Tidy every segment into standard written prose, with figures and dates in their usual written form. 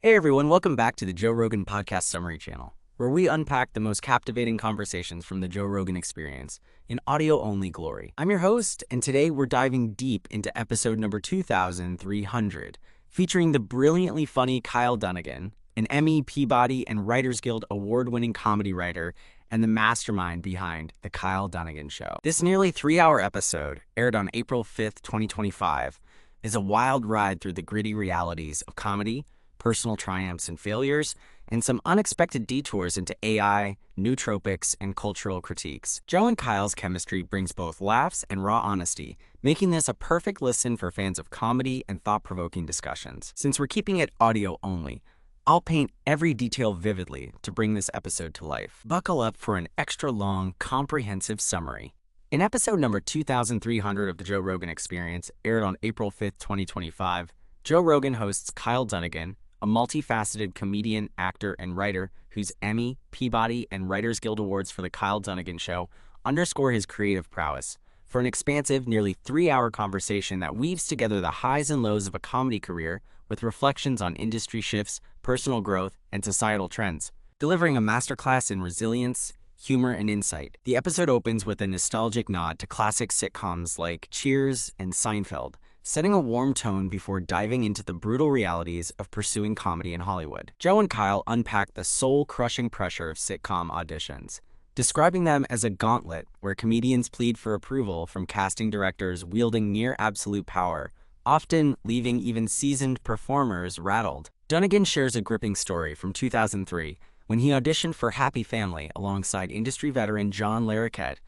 Hey everyone, welcome back to the Joe Rogan Podcast Summary Channel, where we unpack the most captivating conversations from the Joe Rogan experience in audio-only glory. I'm your host, and today we're diving deep into episode number 2300, featuring the brilliantly funny Kyle Dunnigan, an Emmy, Peabody, and Writers Guild award-winning comedy writer and the mastermind behind The Kyle Dunnigan Show. This nearly 3-hour episode, aired on April 5th, 2025, is a wild ride through the gritty realities of comedy, personal triumphs and failures, and some unexpected detours into AI, nootropics, and cultural critiques. Joe and Kyle's chemistry brings both laughs and raw honesty, making this a perfect listen for fans of comedy and thought-provoking discussions. Since we're keeping it audio only, I'll paint every detail vividly to bring this episode to life. Buckle up for an extra-long, comprehensive summary. In episode number 2300 of the Joe Rogan Experience, aired on April 5th, 2025, Joe Rogan hosts Kyle Dunnigan, a multifaceted comedian, actor, and writer whose Emmy, Peabody, and Writers Guild Awards for The Kyle Dunnigan Show underscore his creative prowess, for an expansive, nearly 3-hour conversation that weaves together the highs and lows of a comedy career with reflections on industry shifts, personal growth, and societal trends. Delivering a masterclass in resilience, humor, and insight, the episode opens with a nostalgic nod to classic sitcoms like Cheers and Seinfeld, setting a warm tone before diving into the brutal realities of pursuing comedy in Hollywood. Joe and Kyle unpack the soul-crushing pressure of sitcom auditions, describing them as a gauntlet where comedians plead for approval from casting directors wielding near-absolute power, often leaving even seasoned performers rattled. Dunnigan shares a gripping story from 2003 when he auditioned for Happy Family alongside industry veteran John Larroquette,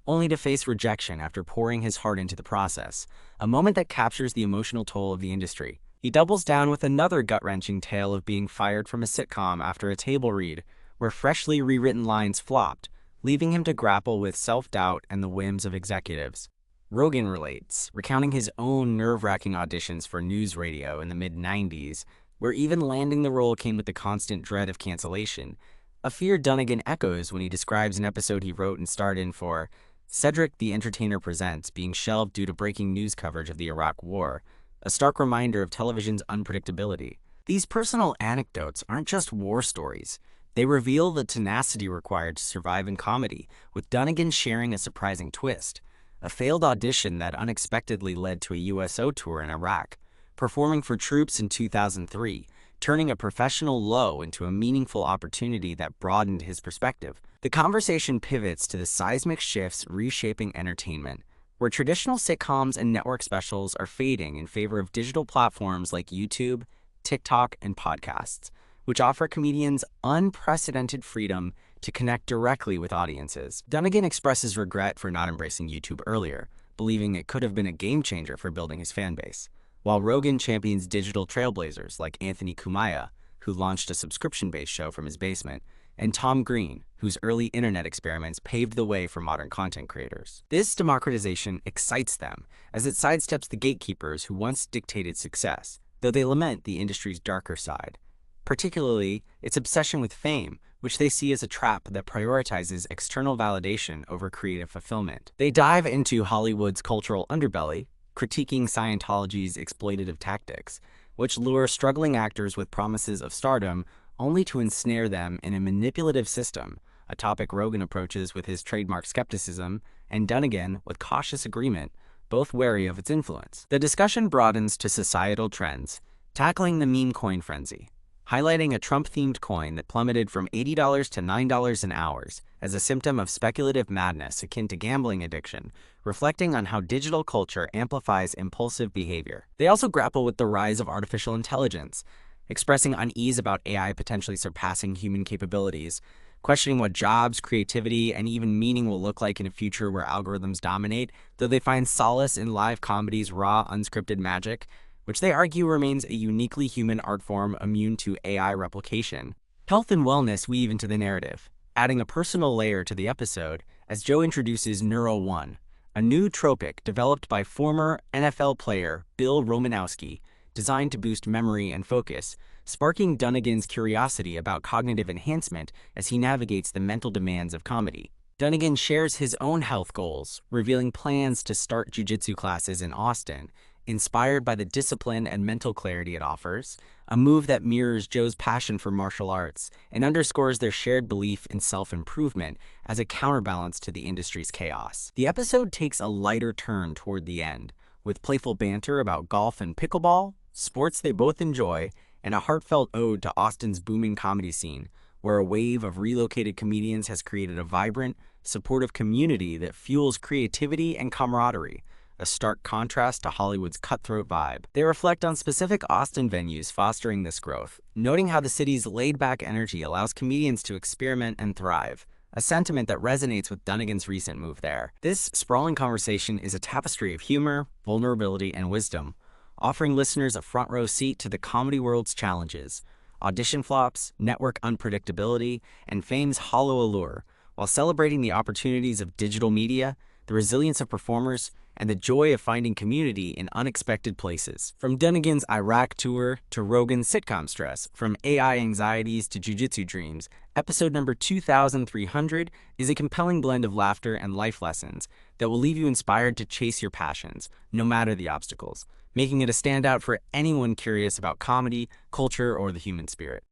only to face rejection after pouring his heart into the process, a moment that captures the emotional toll of the industry. He doubles down with another gut-wrenching tale of being fired from a sitcom after a table read, where freshly rewritten lines flopped, leaving him to grapple with self-doubt and the whims of executives. Rogan relates, recounting his own nerve-wracking auditions for news radio in the mid-90s, where even landing the role came with the constant dread of cancellation, a fear Dunnigan echoes when he describes an episode he wrote and starred in for Cedric the Entertainer Presents being shelved due to breaking news coverage of the Iraq War, a stark reminder of television's unpredictability. These personal anecdotes aren't just war stories. They reveal the tenacity required to survive in comedy, with Dunnigan sharing a surprising twist, a failed audition that unexpectedly led to a USO tour in Iraq, performing for troops in 2003, turning a professional low into a meaningful opportunity that broadened his perspective. The conversation pivots to the seismic shifts reshaping entertainment, where traditional sitcoms and network specials are fading in favor of digital platforms like YouTube, TikTok, and podcasts, which offer comedians unprecedented freedom to connect directly with audiences. Dunnigan expresses regret for not embracing YouTube earlier, believing it could have been a game changer for building his fan base, while Rogan champions digital trailblazers like Anthony Cumia, who launched a subscription-based show from his basement, and Tom Green, whose early internet experiments paved the way for modern content creators. This democratization excites them, as it sidesteps the gatekeepers who once dictated success, though they lament the industry's darker side, particularly its obsession with fame, which they see as a trap that prioritizes external validation over creative fulfillment. They dive into Hollywood's cultural underbelly, critiquing Scientology's exploitative tactics, which lure struggling actors with promises of stardom only to ensnare them in a manipulative system, a topic Rogan approaches with his trademark skepticism, and Dunnigan with cautious agreement, both wary of its influence. The discussion broadens to societal trends, tackling the meme coin frenzy, highlighting a Trump-themed coin that plummeted from $80 to $9 an hour as a symptom of speculative madness akin to gambling addiction, reflecting on how digital culture amplifies impulsive behavior. They also grapple with the rise of artificial intelligence, expressing unease about AI potentially surpassing human capabilities, questioning what jobs, creativity, and even meaning will look like in a future where algorithms dominate, though they find solace in live comedy's raw, unscripted magic, which they argue remains a uniquely human art form immune to AI replication. Health and wellness weave into the narrative, adding a personal layer to the episode as Joe introduces Neuro One, a new nootropic developed by former NFL player Bill Romanowski, designed to boost memory and focus, sparking Dunnigan's curiosity about cognitive enhancement as he navigates the mental demands of comedy. Dunnigan shares his own health goals, revealing plans to start jiu-jitsu classes in Austin, inspired by the discipline and mental clarity it offers, a move that mirrors Joe's passion for martial arts and underscores their shared belief in self-improvement as a counterbalance to the industry's chaos. The episode takes a lighter turn toward the end, with playful banter about golf and pickleball, sports they both enjoy, and a heartfelt ode to Austin's booming comedy scene, where a wave of relocated comedians has created a vibrant, supportive community that fuels creativity and camaraderie, a stark contrast to Hollywood's cutthroat vibe. They reflect on specific Austin venues fostering this growth, noting how the city's laid-back energy allows comedians to experiment and thrive, a sentiment that resonates with Dunnigan's recent move there. This sprawling conversation is a tapestry of humor, vulnerability, and wisdom, offering listeners a front-row seat to the comedy world's challenges, audition flops, network unpredictability, and fame's hollow allure, while celebrating the opportunities of digital media, the resilience of performers, and the joy of finding community in unexpected places. From Dunnigan's Iraq tour to Rogan's sitcom stress, from AI anxieties to jiu-jitsu dreams, episode number 2300 is a compelling blend of laughter and life lessons that will leave you inspired to chase your passions, no matter the obstacles, making it a standout for anyone curious about comedy, culture, or the human spirit.